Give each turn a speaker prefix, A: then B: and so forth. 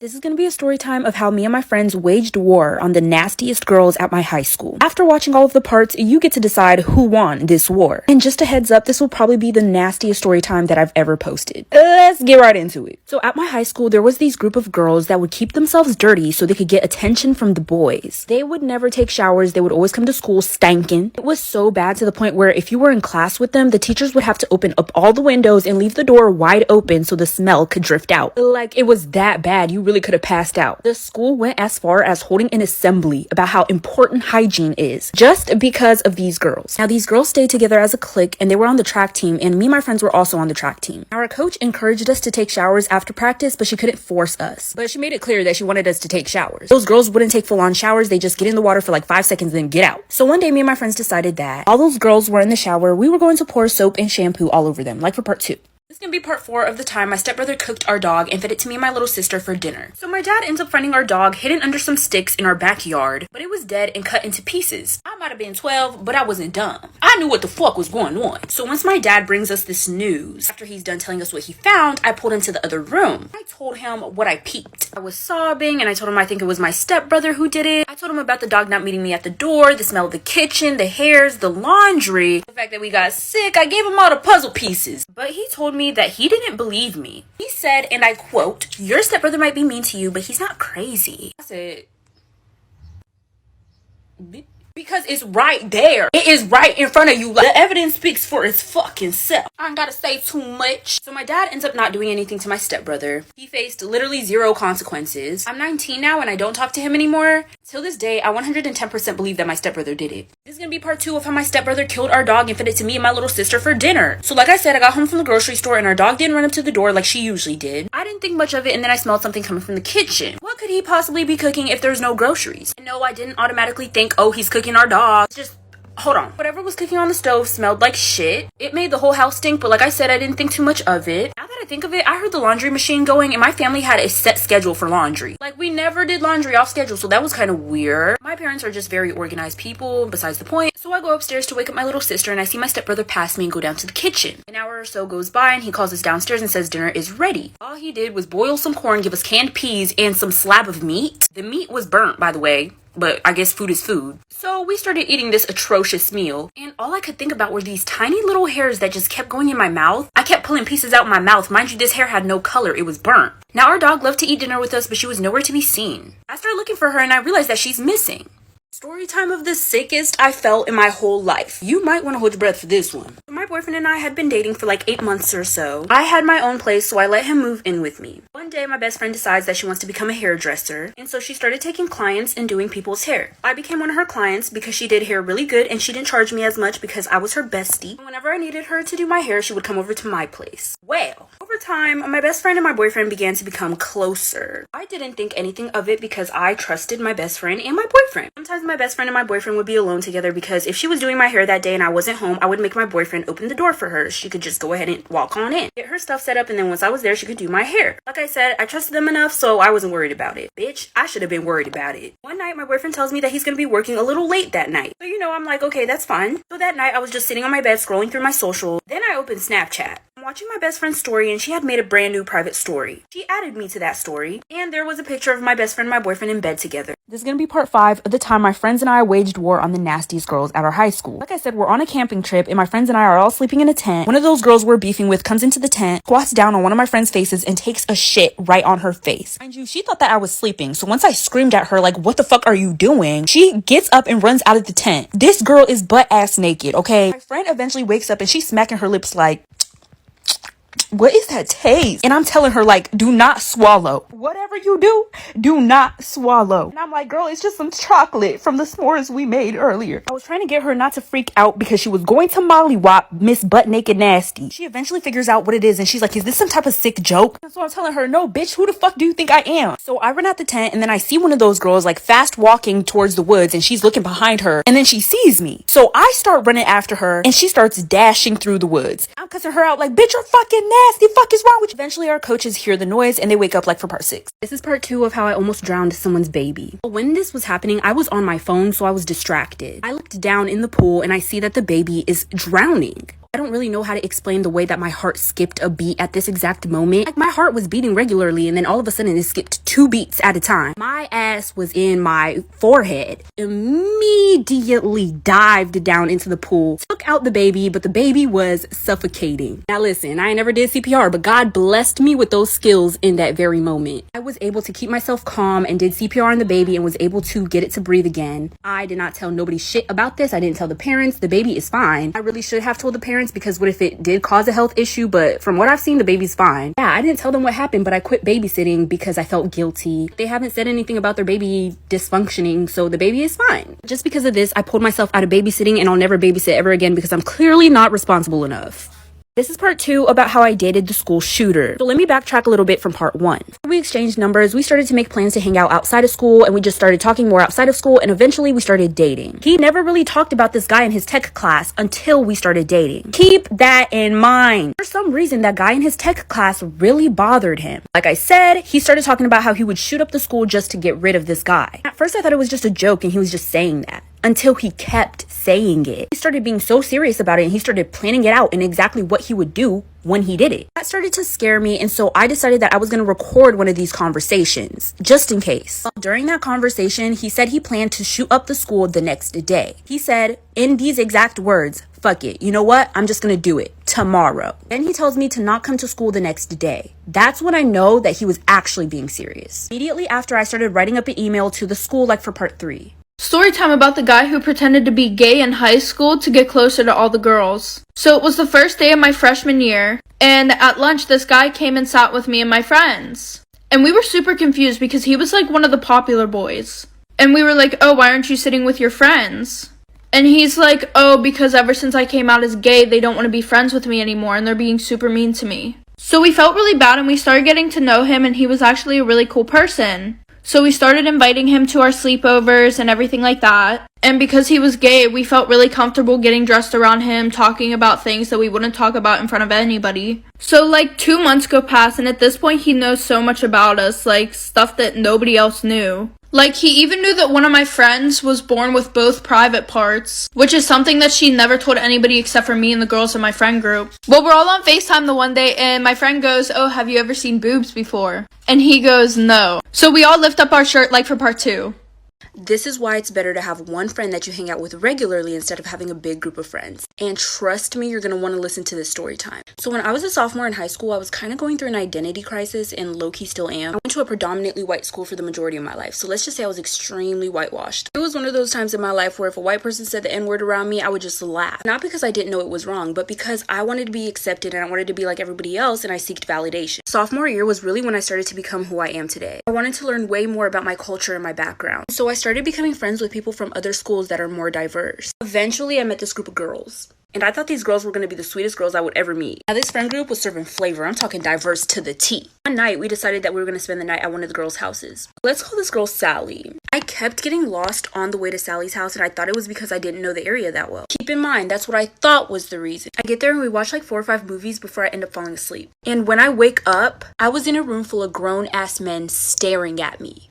A: This is going to be a story time of how me and my friends waged war on the nastiest girls at my high school. After watching all of the parts, you get to decide who won this war. And just a heads up, this will probably be the nastiest story time that I've ever posted. Let's get right into it. So at my high school, there was these group of girls that would keep themselves dirty so they could get attention from the boys. They would never take showers. They would always come to school stanking. It was so bad to the point where if you were in class with them, the teachers would have to open up all the windows and leave the door wide open so the smell could drift out. Like, it was that bad. You really could have passed out. The school went as far as holding an assembly about how important hygiene is, just because of these girls. Now, these girls stayed together as a clique, and they were on the track team, and me and my friends were also on the track team. Our coach encouraged us to take showers after practice, but she couldn't force us. But she made it clear that she wanted us to take showers. Those girls wouldn't take full-on showers. They just get in the water for like 5 seconds and then get out. So one day, me and my friends decided that all those girls were in the shower, we were going to pour soap and shampoo all over them, like for part 2. This is going to be part 4 of the time my stepbrother cooked our dog and fed it to me and my little sister for dinner. So my dad ends up finding our dog hidden under some sticks in our backyard, but it was dead and cut into pieces. I might have been 12, but I wasn't dumb. I knew what the fuck was going on. So once my dad brings us this news, after he's done telling us what he found, I pulled into the other room. I told him what I peeped. I was sobbing and I told him I think it was my stepbrother who did it. I told him about the dog not meeting me at the door, the smell of the kitchen, the hairs, the laundry, the fact that we got sick. I gave him all the puzzle pieces, but he told me that he didn't believe me. He said, and I quote, "Your stepbrother might be mean to you, but he's not crazy." I said, because it's right there. It is right in front of you. Like, the evidence speaks for its fucking self. I ain't gotta say too much. So my dad ends up not doing anything to my stepbrother. He faced literally 0 consequences. I'm 19 now and I don't talk to him anymore. Till this day, I 110% believe that my stepbrother did it. This is gonna be part 2 of how my stepbrother killed our dog and fed it to me and my little sister for dinner. So like I said, I got home from the grocery store and our dog didn't run up to the door like she usually did. I didn't think much of it, and then I smelled something coming from the kitchen. What could he possibly be cooking if there's no groceries? And no, I didn't automatically think, oh, he's cooking our dog. Just hold on. Whatever was cooking on the stove smelled like shit. It made the whole house stink, but like I said, I didn't think too much of it. Now that I think of it, I heard the laundry machine going, and my family had a set schedule for laundry. Like, we never did laundry off schedule, so that was kind of weird. My parents are just very organized people, besides the point. So I go upstairs to wake up my little sister, and I see my stepbrother pass me and go down to the kitchen. An hour or so goes by, and he calls us downstairs and says dinner is ready. All he did was boil some corn, give us canned peas, and some slab of meat. The meat was burnt, by the way, but I guess food is food. So we started eating this atrocious meal, and all I could think about were these tiny little hairs that just kept going in my mouth. I kept pulling pieces out my mouth. Mind you, this hair had no color. It was burnt. Now, our dog loved to eat dinner with us, but she was nowhere to be seen. I started looking for her, and I realized that she's missing. Story time of the sickest I felt in my whole life. You might want to hold your breath for this one. My boyfriend and I had been dating for like 8 months or so. I had my own place, so I let him move in with me. One day, my best friend decides that she wants to become a hairdresser, and so she started taking clients and doing people's hair. I became one of her clients because she did hair really good, and she didn't charge me as much because I was her bestie. And whenever I needed her to do my hair, she would come over to my place. Well, over time, my best friend and my boyfriend began to become closer. I didn't think anything of it because I trusted my best friend and my boyfriend. Sometimes my best friend and my boyfriend would be alone together because if she was doing my hair that day and I wasn't home, I would make my boyfriend open the door for her. She could just go ahead and walk on in, get her stuff set up, and then once I was there, she could do my hair. Like I said, I trusted them enough, so I wasn't worried about it. Bitch, I should have been worried about it. One night, my boyfriend tells me that he's gonna be working a little late that night. So, I'm like, okay, that's fine. So that night, I was just sitting on my bed scrolling through my social. Then I opened Snapchat. I'm watching my best friend's story, and she had made a brand new private story. She added me to that story, and there was a picture of my best friend and my boyfriend in bed together. This is gonna be part 5 of the time my friends and I waged war on the nastiest girls at our high school. Like I said, we're on a camping trip, and my friends and I are all sleeping in a tent. One of those girls we're beefing with comes into the tent, squats down on one of my friend's faces, and takes a shit right on her face. Mind you, she thought that I was sleeping, so once I screamed at her like, "What the fuck are you doing?" she gets up and runs out of the tent. This girl is butt-ass naked, okay? My friend eventually wakes up, and she's smacking her lips like, "What is that taste?" And I'm telling her, like, do not swallow. Whatever you do not swallow. And I'm like, girl, it's just some chocolate from the s'mores we made earlier. I was trying to get her not to freak out because she was going to mollywop Miss Butt Naked Nasty. She eventually figures out what it is, and she's like, is this some type of sick joke? And so I'm telling her, no, bitch, who the fuck do you think I am? So I run out the tent, and then I see one of those girls, like, fast walking towards the woods, and she's looking behind her, and then she sees me. So I start running after her, and she starts dashing through the woods. I'm cussing her out like, bitch, you're fucking nasty. Fuck is wrong with you? Eventually, our coaches hear the noise, and they wake up like for part 6. This is part 2 of how I almost drowned someone's baby. When this was happening, I was on my phone, so I was distracted. I looked down in the pool, and I see that the baby is drowning. I don't really know how to explain the way that my heart skipped a beat at this exact moment. Like, my heart was beating regularly, and then all of a sudden it skipped 2 beats at a time. My ass was in my forehead. Immediately dived down into the pool, took out the baby, but the baby was suffocating. Now listen, I never did CPR, but God blessed me with those skills in that very moment. I was able to keep myself calm and did CPR on the baby and was able to get it to breathe again. I did not tell nobody shit about this. I didn't tell the parents. The baby is fine. I really should have told the parents, because what if it did cause a health issue? But from what I've seen, the baby's fine. Yeah, I didn't tell them what happened, but I quit babysitting because I felt guilty. They haven't said anything about their baby dysfunctioning, so the baby is fine. Just because of this, I pulled myself out of babysitting, and I'll never babysit ever again because I'm clearly not responsible enough. This is part 2 about how I dated the school shooter. So let me backtrack a little bit from part 1. We exchanged numbers, we started to make plans to hang out outside of school, and we just started talking more outside of school, and eventually we started dating. He never really talked about this guy in his tech class until we started dating. Keep that in mind. For some reason, that guy in his tech class really bothered him. Like I said, he started talking about how he would shoot up the school just to get rid of this guy. At first, I thought it was just a joke and he was just saying that, until he kept saying it. He started being so serious about it, and he started planning it out and exactly what he would do when he did it. That started to scare me, and so I decided that I was going to record one of these conversations, just in case. During that conversation, he said he planned to shoot up the school the next day. He said, in these exact words, "Fuck it, you know what? I'm just going to do it tomorrow." Then he tells me to not come to school the next day. That's when I know that he was actually being serious. Immediately after, I started writing up an email to the school, like for part 3.
B: Story time about the guy who pretended to be gay in high school to get closer to all the girls. So it was the first day of my freshman year, and at lunch this guy came and sat with me and my friends. And we were super confused because he was like one of the popular boys. And we were like, "Oh, why aren't you sitting with your friends?" And he's like, "Oh, because ever since I came out as gay, they don't want to be friends with me anymore, and they're being super mean to me." So we felt really bad, and we started getting to know him, and he was actually a really cool person. So we started inviting him to our sleepovers and everything like that. And because he was gay, we felt really comfortable getting dressed around him, talking about things that we wouldn't talk about in front of anybody. So like 2 months go past, and at this point he knows so much about us, like stuff that nobody else knew. Like, he even knew that one of my friends was born with both private parts, which is something that she never told anybody except for me and the girls in my friend group. Well, we're all on FaceTime the one day, and my friend goes, "Oh, have you ever seen boobs before?" And he goes, "No." So we all lift up our shirt like for part 2.
A: This is why it's better to have one friend that you hang out with regularly instead of having a big group of friends. And trust me, you're going to want to listen to this story time. So when I was a sophomore in high school, I was kind of going through an identity crisis, and low-key still am. I went to a predominantly white school for the majority of my life. So let's just say I was extremely whitewashed. It was one of those times in my life where if a white person said the N-word around me, I would just laugh. Not because I didn't know it was wrong, but because I wanted to be accepted and I wanted to be like everybody else, and I seeked validation. Sophomore year was really when I started to become who I am today. I wanted to learn way more about my culture and my background. So I started becoming friends with people from other schools that are more diverse. Eventually, I met this group of girls, and I thought these girls were going to be the sweetest girls I would ever meet. Now, this friend group was serving flavor. I'm talking diverse to the T. One night, we decided that we were going to spend the night at one of the girls' houses. Let's call this girl Sally. I kept getting lost on the way to Sally's house, and I thought it was because I didn't know the area that well. Keep in mind, that's what I thought was the reason. I get there and we watch like 4 or 5 movies before I end up falling asleep. And when I wake up, I was in a room full of grown-ass men staring at me.